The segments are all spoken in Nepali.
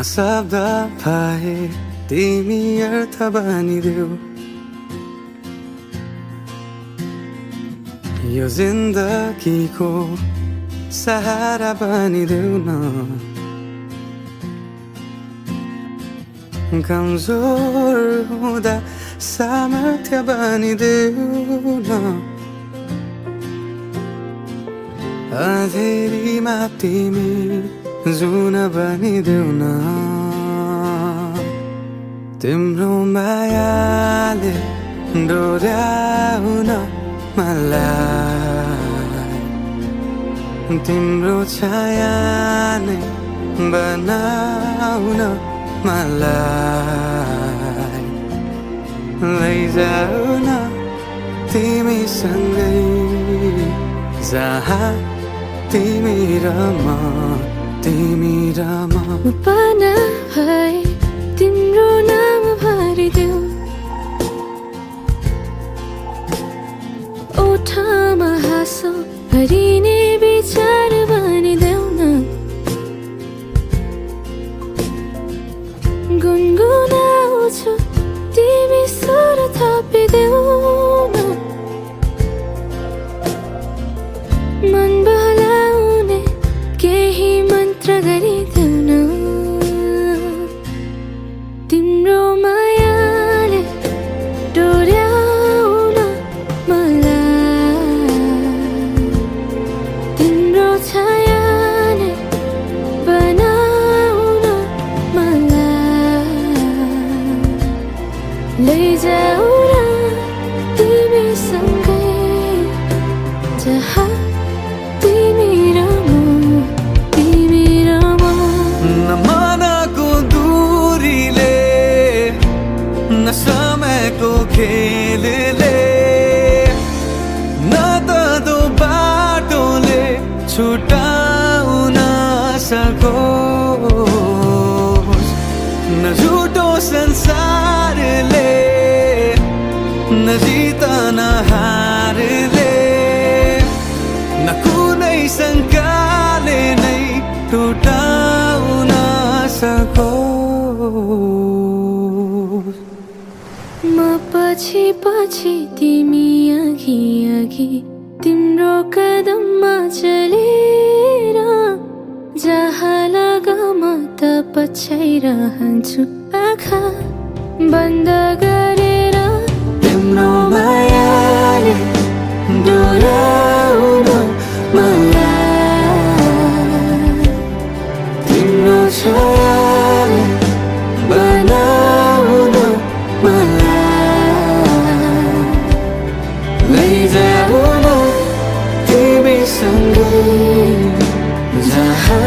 शब्द पाए तिमी अर्थ बनिदेऊ यो जिन्दगीको सहारा बनिदेऊ न कमजोर हुँदा सामर्थ्य बनिदेऊ न अँधेरीमा तिमी जुन बनिदेऊ न तिम्रो मायाले डोर्याउन मलाई तिम्रो छाया नै बनाउन मलाई लैजाऊ न तिमीसँगै जहाँ तिमी र म उपना भए तिम्रो नाम भरिदेऊ ओठमा हाँसो भरिने विचार बनिदेऊ न गुनगुनाउँछु तिमी स्वर थपिदेऊ न मन बहलाउने केही मन्त्र गरिदेऊ न तिम्रो मायाले डोर्याउन मलाई तिम्रो छाया नै बनाउन मलाई लैजाऊ न तिमीसँगै जहाँ तिमी र म नमनको दूरीले न समयको खेलले न त दो बाटोले छुटाउन सकोस् न झुटो संसारले न जितन हारले न कुनै शङ्काले नै टुटाउन सकोस् म पछि पछि तिमी अघि अघि तिम्रो कदममा चलेर जहाँ लगाम त पछ्याइरहन्छु आँखा बन्द गरेर तिम्रो मायाले डोर्याउन मलाई तिम्रो छायाले बनाउन मलाई लैजाऊ न तिमीसँगै जहाँ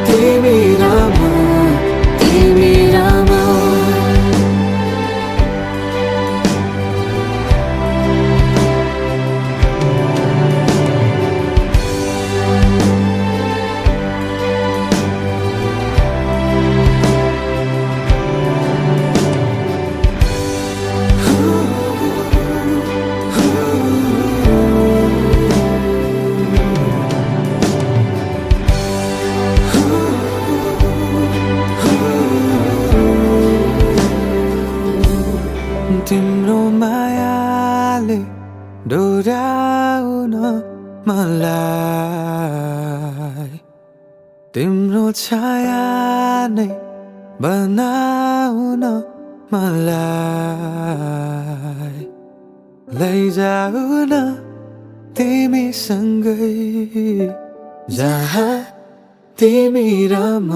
तिमी र म तिम्रो मायाले डोर्याउन मलाई तिम्रो छाया नै बनाउन मलाई लैजाऊ न तिमीसँगै जहाँ तिमी र म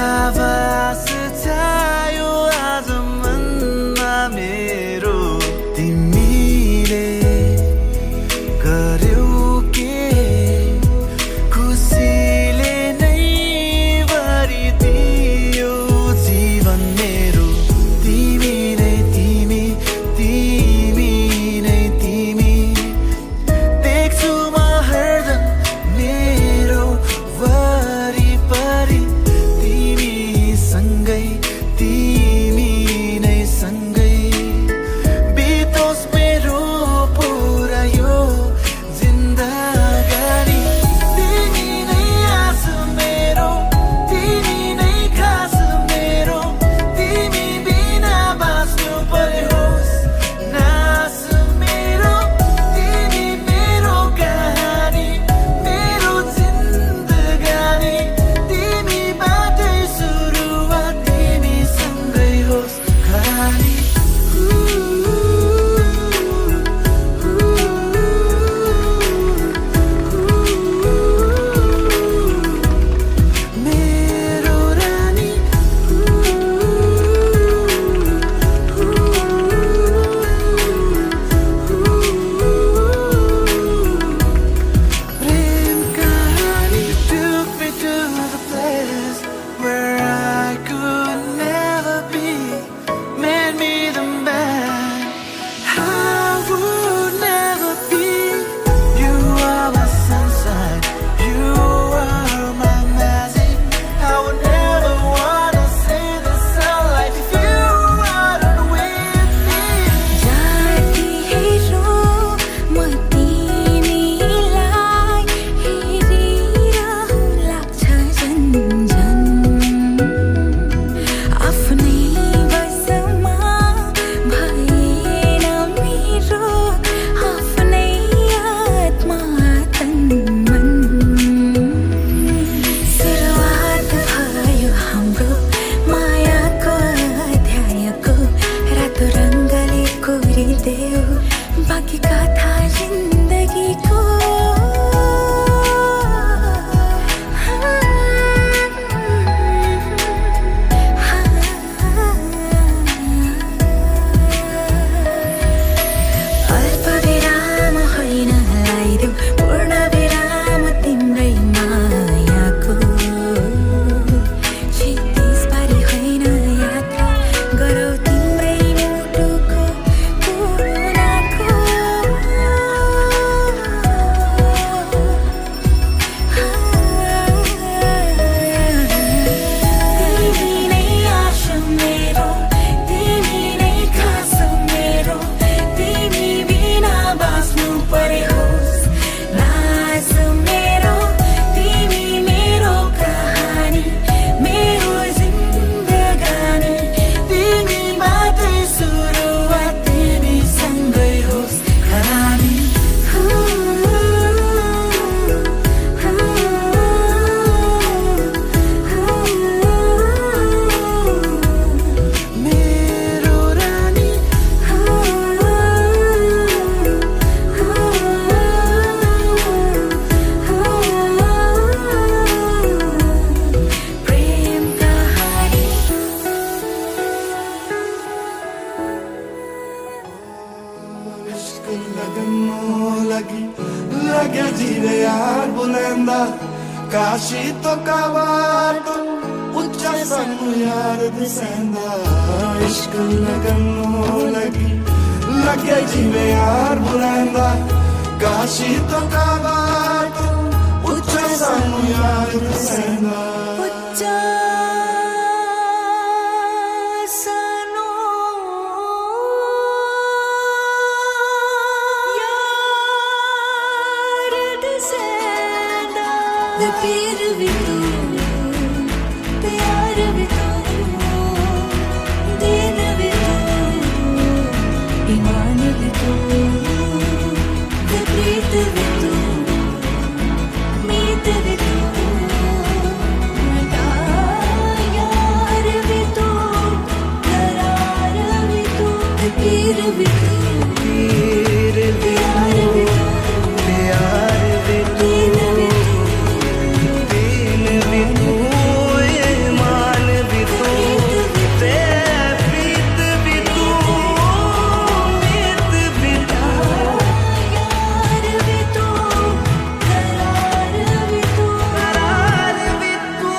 आवाज छायो आज मनमा मेरो रातो रङ्गले कोरिदेऊ बाँकी कथा जिन्दगीको अल्प विराम होइन लगाइदेऊ पूर्ण विराम तिम्रै मायाको क्षितिज पारी होइन यात्रा गरौ तिम्रै मुटुको कुनाको तिमी नै आशा मेरो तिमी नै खास मेरो तिमी बिना बाँच्नु परे होस् लाज मेरो तिमी मेरो कहानी मेरो जिन्दगानी तिमीबाटै सुरुवात तिमीसँगै होस् खरानी मेरो रानी प्रेम कहानी इश्क लगनों लगी लगे जीवे यार बुलंदा काशी तो कावाटो उच्चा सानू यार दिसेंदा इश्क लगनों लगी लगे जीवे यार बुलंदा काशी तो कावाटो उच्चा सानू यार दिसेंदा उच्चा सानो यार दिसेंदा प्यार भी तू प्यार भी तू दीन भी तू ईमान भी तू प्रीत भी तू मीत भी तू यार भी तू करार भी तू पीर भी तू प्यार भी तू दीन भी तू ईमान भी तू प्रीत भी तू मीत भी तू यार भी तू करार भी तू करार भी तू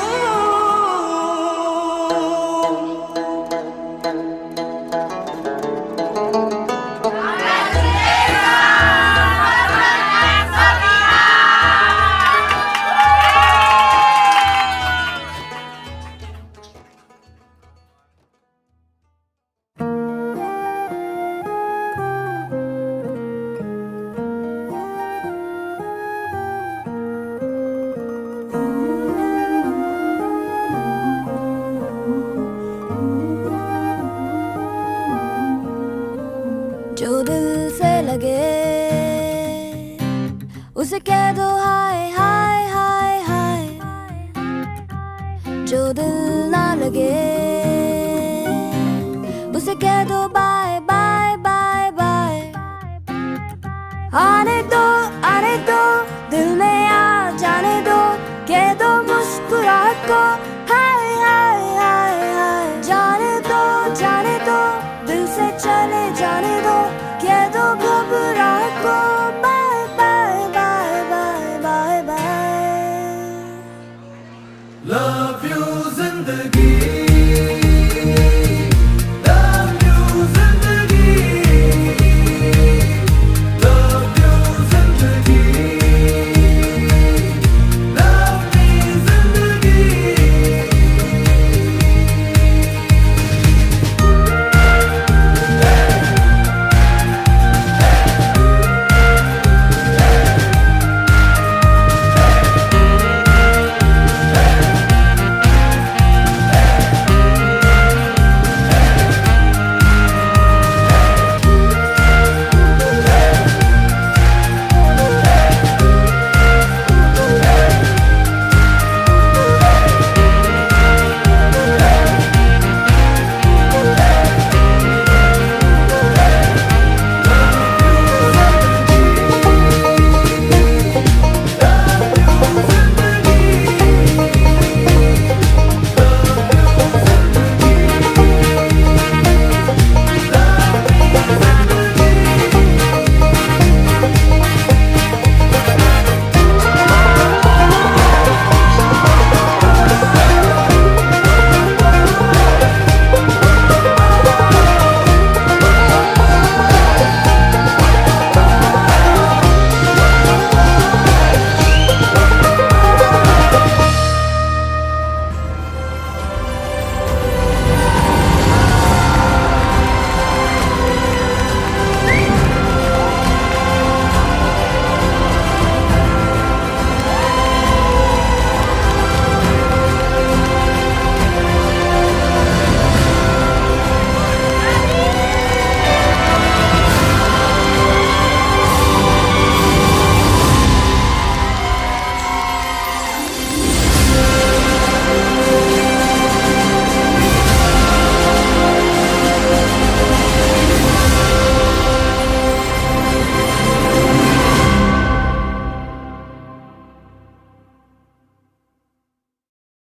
जो दिल से लगे उसे कह दो हाय हाय हाय हाय जो दिल ना लगे उसे कह दो बाय बाय बाय बाय आने दो दिल में आ जाने दो कह दो मुस्कुराहट को हाय हाय हाय हाय जाने दो दिल से चले जाने दो कह दो घबरा